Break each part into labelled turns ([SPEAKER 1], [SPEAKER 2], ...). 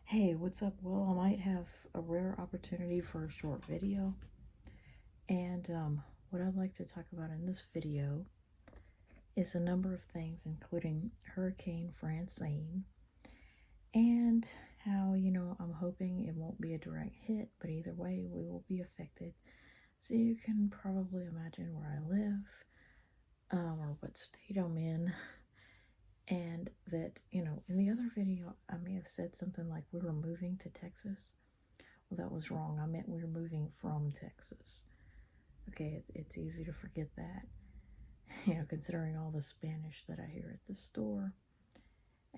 [SPEAKER 1] Hey, what's up? Well, I might have a rare opportunity for a short video. And what I'd like to talk about in this video is a number of things, including Hurricane Francine and how, I'm hoping it won't be a direct hit, but either way, we will be affected. So you can probably imagine where I live or what state I'm in. And that, in the other video, I may have said something like we were moving to Texas. Well, that was wrong. I meant we were moving from Texas. Okay, it's easy to forget that, considering all the Spanish that I hear at the store.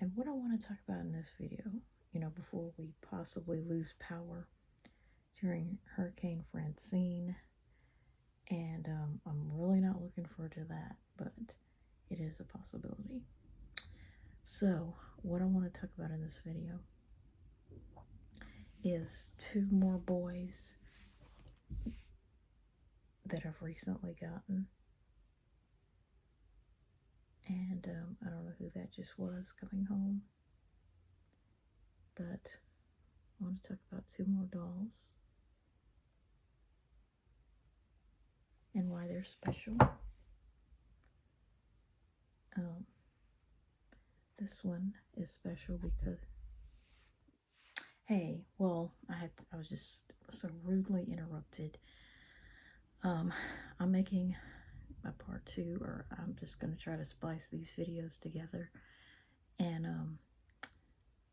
[SPEAKER 1] And what I want to talk about in this video, before we possibly lose power during Hurricane Francine, and I'm really not looking forward to that, but it is a possibility. So, what I want to talk about in this video is two more boys that I've recently gotten. And I don't know who that just was coming home. But I want to talk about two more dolls and why they're special. This one is special because, hey, well, I was just so rudely interrupted. I'm making a part 2, or I'm just going to try to splice these videos together. And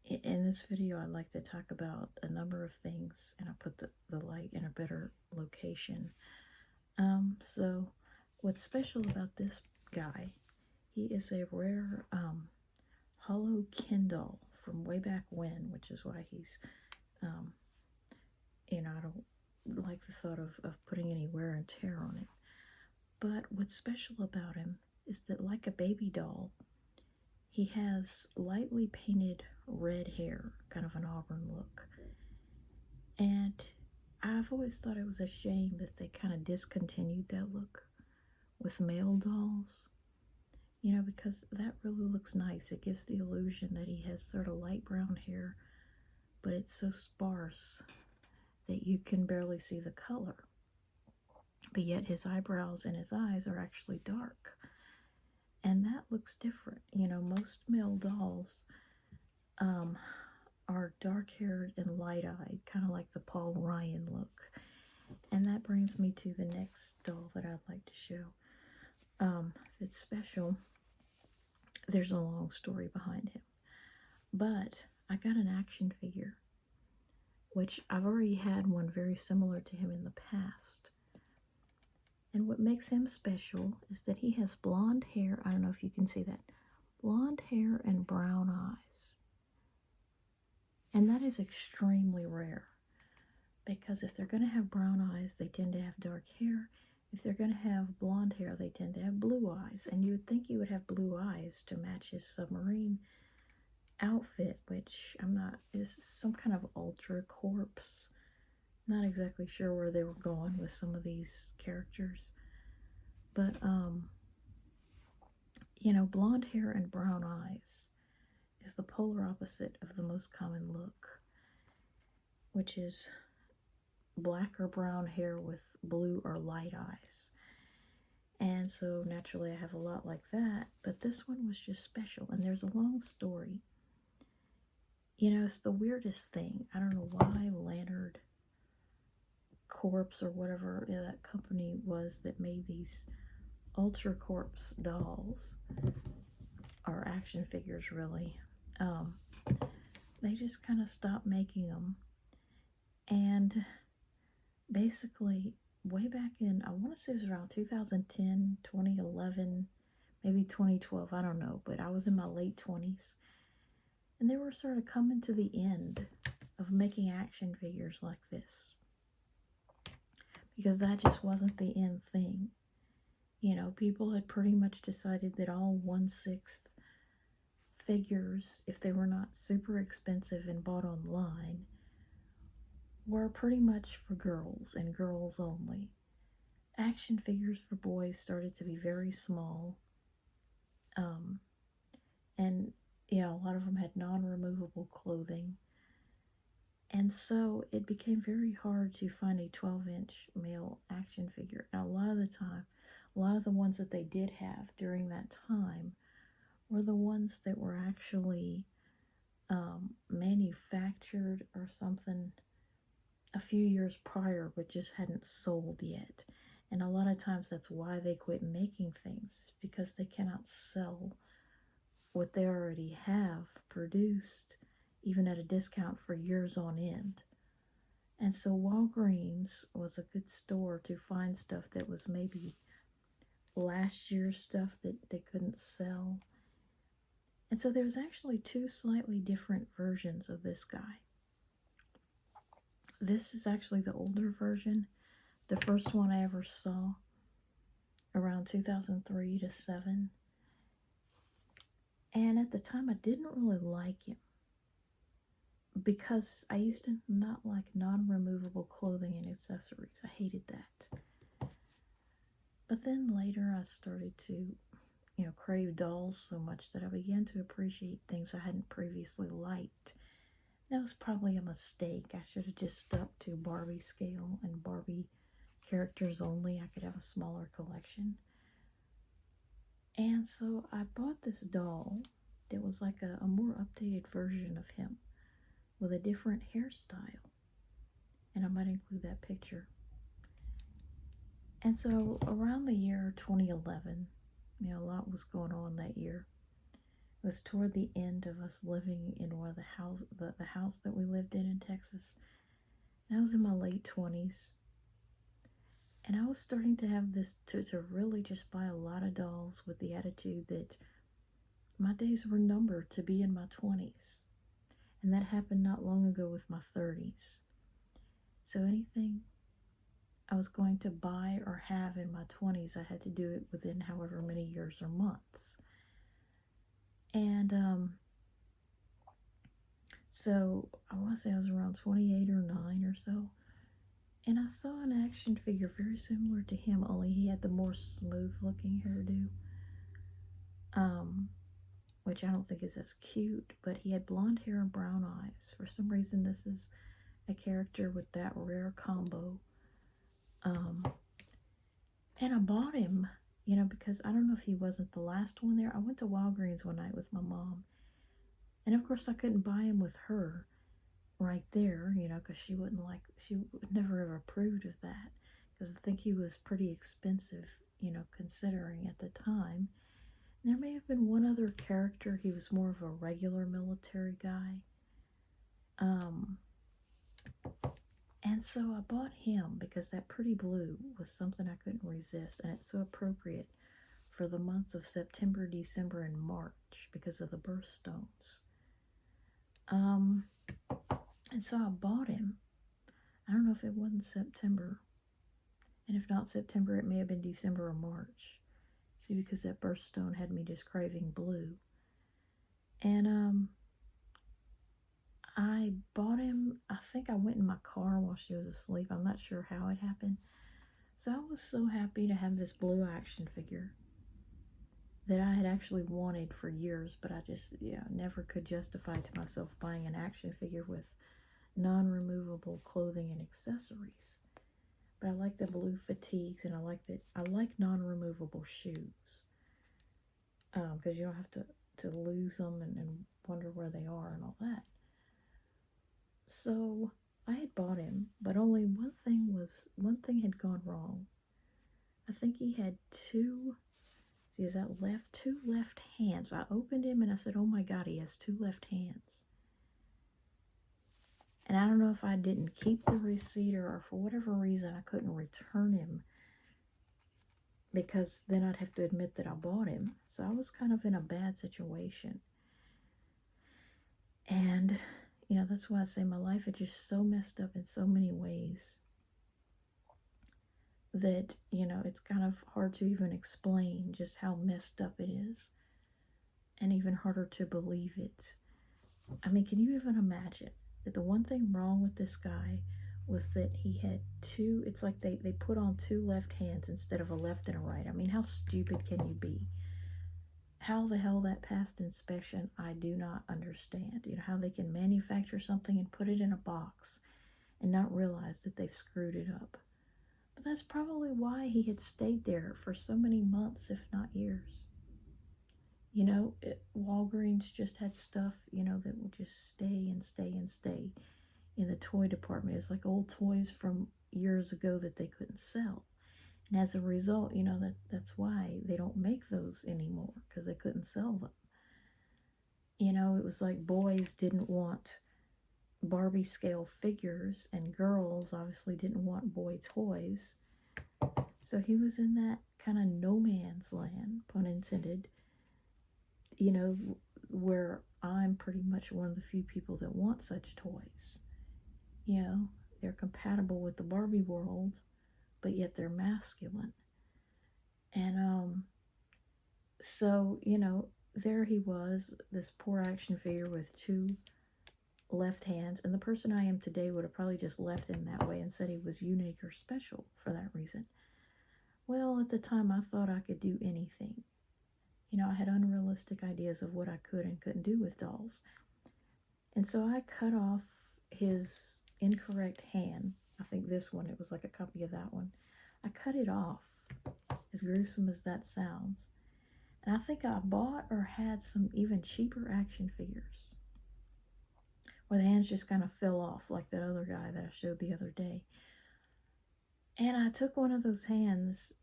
[SPEAKER 1] in this video, I'd like to talk about a number of things, and I put the light in a better location. So what's special about this guy, he is a rare hollow Kindle from way back when, which is why he's, I don't like the thought of putting any wear and tear on him. But what's special about him is that, like a baby doll, he has lightly painted red hair, kind of an auburn look. And I've always thought it was a shame that they kind of discontinued that look with male dolls, because that really looks nice. It gives the illusion that he has sort of light brown hair, but it's so sparse that you can barely see the color. But yet his eyebrows and his eyes are actually dark. And that looks different. Most male dolls are dark-haired and light-eyed, kind of like the Paul Ryan look. And that brings me to the next doll that I'd like to show. It's special. There's a long story behind him. But I got an action figure, which I've already had one very similar to him in the past. And what makes him special is that he has blonde hair. I don't know if you can see that. Blonde hair and brown eyes. And that is extremely rare, because if they're going to have brown eyes, they tend to have dark hair. If they're going to have blonde hair, they tend to have blue eyes. And you would think he would have blue eyes to match his submarine outfit, which is some kind of ultra corpse. Not exactly sure where they were going with some of these characters. But, blonde hair and brown eyes is the polar opposite of the most common look, which is black or brown hair with blue or light eyes. And so naturally I have a lot like that, but this one was just special. And there's a long story. It's the weirdest thing. I don't know why Lantern Corpse or whatever that company was that made these Ultra Corpse dolls, or action figures really, they just kind of stopped making them. And basically, way back in, I want to say it was around 2010, 2011, maybe 2012, I don't know, but I was in my late 20s. And they were sort of coming to the end of making action figures like this, because that just wasn't the end thing. People had pretty much decided that all 1/6 figures, if they were not super expensive and bought online, were pretty much for girls and girls only. Action figures for boys started to be very small. And a lot of them had non-removable clothing. And so it became very hard to find a 12-inch male action figure. And a lot of the time, a lot of the ones that they did have during that time were the ones that were actually manufactured or something a few years prior, but just hadn't sold yet. And a lot of times that's why they quit making things, because they cannot sell what they already have produced, even at a discount for years on end. And so Walgreens was a good store to find stuff that was maybe last year's stuff that they couldn't sell. And so there's actually two slightly different versions of this guy. This is actually the older version. The first one I ever saw around 2003 to 7. And at the time I didn't really like him because I used to not like non-removable clothing and accessories. I hated that. But then later I started to, crave dolls so much that I began to appreciate things I hadn't previously liked. That was probably a mistake. I should have just stuck to Barbie scale and Barbie characters only. I could have a smaller collection. And so I bought this doll that was like a more updated version of him with a different hairstyle. And I might include that picture. And so around the year 2011, a lot was going on that year. It was toward the end of us living in one of the house that we lived in Texas. And I was in my late 20s. And I was starting to have this, to really just buy a lot of dolls with the attitude that my days were numbered to be in my 20s. And that happened not long ago with my 30s. So anything I was going to buy or have in my 20s, I had to do it within however many years or months. And so I want to say I was around 28 or 9 or so. And I saw an action figure very similar to him, only he had the more smooth looking hairdo. Which I don't think is as cute, but he had blonde hair and brown eyes. For some reason, this is a character with that rare combo. And I bought him, because I don't know if he wasn't the last one there. I went to Walgreens one night with my mom. And of course I couldn't buy him with her right there, because she would never have approved of that. Because I think he was pretty expensive, considering at the time. There may have been one other character. He was more of a regular military guy. And so I bought him because that pretty blue was something I couldn't resist. And it's so appropriate for the months of September, December, and March because of the birthstones. And so I bought him. I don't know if it wasn't September. And if not September, it may have been December or March. See, because that birthstone had me just craving blue. And I bought him. I think I went in my car while she was asleep. I'm not sure how it happened. So I was so happy to have this blue action figure that I had actually wanted for years, but I just, never could justify to myself buying an action figure with non-removable clothing and accessories. But I like the blue fatigues, and I like non-removable shoes, because you don't have to lose them and wonder where they are and all that. So I had bought him, but only one thing had gone wrong. I think he had two left hands. I opened him and I said, oh my God, he has two left hands. And I don't know if I didn't keep the receipt or for whatever reason I couldn't return him, because then I'd have to admit that I bought him. So I was kind of in a bad situation. And, that's why I say my life is just so messed up in so many ways that, it's kind of hard to even explain just how messed up it is, and even harder to believe it. I mean, can you even imagine that the one thing wrong with this guy was that he had two, it's like they put on two left hands instead of a left and a right. I mean, how stupid can you be? how the hell that passed inspection, I do not understand. You know, how they can manufacture something and put it in a box and not realize that they've screwed it up. But that's probably why he had stayed there for so many months, if not years. You know, Walgreens just had stuff, you know, that would just stay and stay and stay in the toy department. It's like old toys from years ago that they couldn't sell. And as a result, you know, that's why they don't make those anymore, because they couldn't sell them. You know, it was like boys didn't want Barbie scale figures, and girls obviously didn't want boy toys. So he was in that kind of no man's land, pun intended, you know, where I'm pretty much one of the few people that want such toys. You know, they're compatible with the Barbie world, but yet they're masculine. And so, you know, there he was, this poor action figure with two left hands, and the person I am today would have probably just left him that way and said he was unique or special for that reason. Well, at the time I thought I could do anything. You know, I had unrealistic ideas of what I could and couldn't do with dolls. And so I cut off his incorrect hand. I think this one, it was like a copy of that one. I cut it off, as gruesome as that sounds. And I think I bought or had some even cheaper action figures where the hands just kind of fell off, like that other guy that I showed the other day. And I took one of those hands,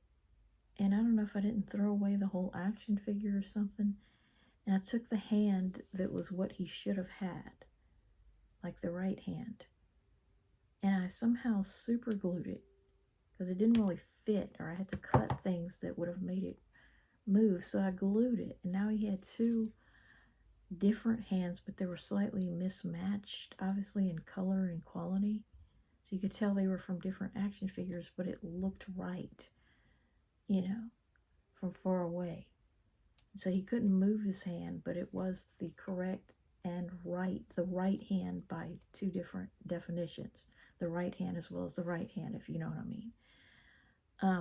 [SPEAKER 1] and I don't know if I didn't throw away the whole action figure or something, and I took the hand that was what he should have had, like the right hand, and I somehow super glued it, because it didn't really fit, or I had to cut things that would have made it move, so I glued it, and now he had two different hands, but they were slightly mismatched, obviously in color and quality, so you could tell they were from different action figures, but it looked right, you know, from far away. And so he couldn't move his hand, but it was the correct and the right hand by two different definitions. The right hand as well as the right hand, if you know what I mean.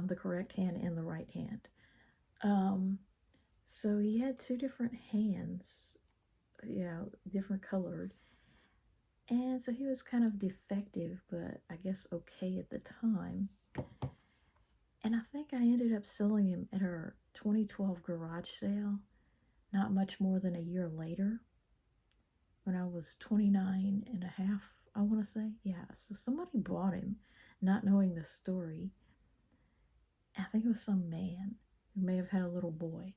[SPEAKER 1] The correct hand and the right hand. So he had two different hands, you know, different colored. And so he was kind of defective, but I guess okay at the time. And I think I ended up selling him at our 2012 garage sale, not much more than a year later, when I was 29 and a half, I want to say. Yeah, so somebody bought him, not knowing the story. I think it was some man who may have had a little boy.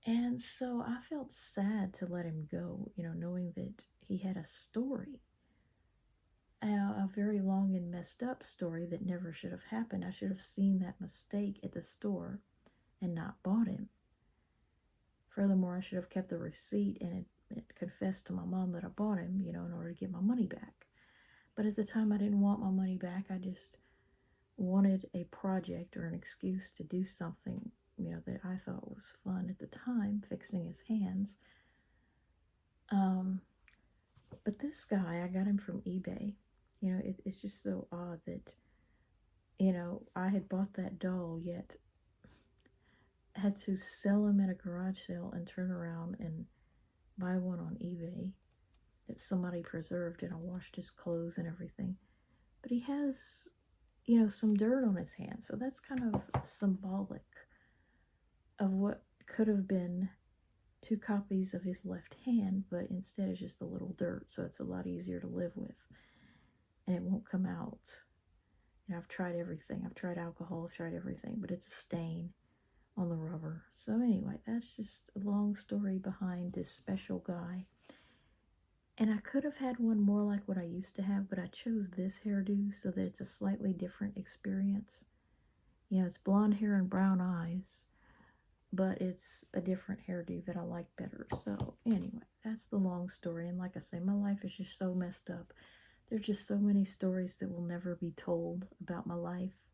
[SPEAKER 1] And so I felt sad to let him go, you know, knowing that he had a story. A very long and messed up story that never should have happened. I should have seen that mistake at the store and not bought him. Furthermore, I should have kept the receipt and confessed to my mom that I bought him, you know, in order to get my money back. But at the time, I didn't want my money back. I just wanted a project or an excuse to do something, you know, that I thought was fun at the time, fixing his hands. But this guy, I got him from eBay. You know, it's just so odd that, you know, I had bought that doll, yet had to sell him at a garage sale and turn around and buy one on eBay that somebody preserved, and I washed his clothes and everything. But he has, you know, some dirt on his hand, so that's kind of symbolic of what could have been two copies of his left hand, but instead it's just a little dirt, so it's a lot easier to live with, and it won't come out. You know, I've tried everything. I've tried alcohol, I've tried everything, but it's a stain on the rubber. So anyway, that's just a long story behind this special guy. And I could have had one more like what I used to have, but I chose this hairdo so that it's a slightly different experience. You know, it's blonde hair and brown eyes, but it's a different hairdo that I like better. So anyway, that's the long story. And like I say, my life is just so messed up. There's just so many stories that will never be told about my life.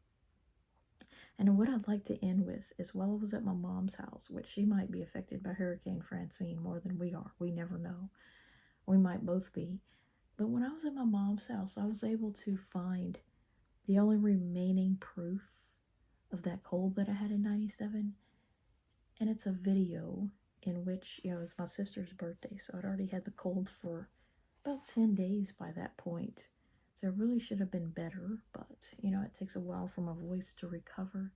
[SPEAKER 1] And what I'd like to end with is, while I was at my mom's house, which she might be affected by Hurricane Francine more than we are. We never know. We might both be. But when I was at my mom's house, I was able to find the only remaining proof of that cold that I had in 97. And it's a video in which, it was my sister's birthday, so I'd already had the cold for about 10 days by that point. So I really should have been better, but, it takes a while for my voice to recover.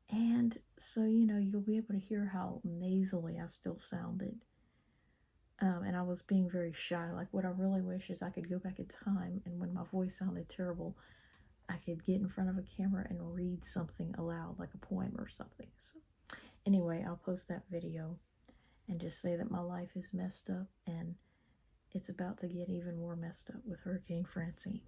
[SPEAKER 1] And so, you'll be able to hear how nasally I still sounded. And I was being very shy. Like, what I really wish is I could go back in time, and when my voice sounded terrible, I could get in front of a camera and read something aloud, like a poem or something. So, anyway, I'll post that video and just say that my life is messed up, and it's about to get even more messed up with Hurricane Francine.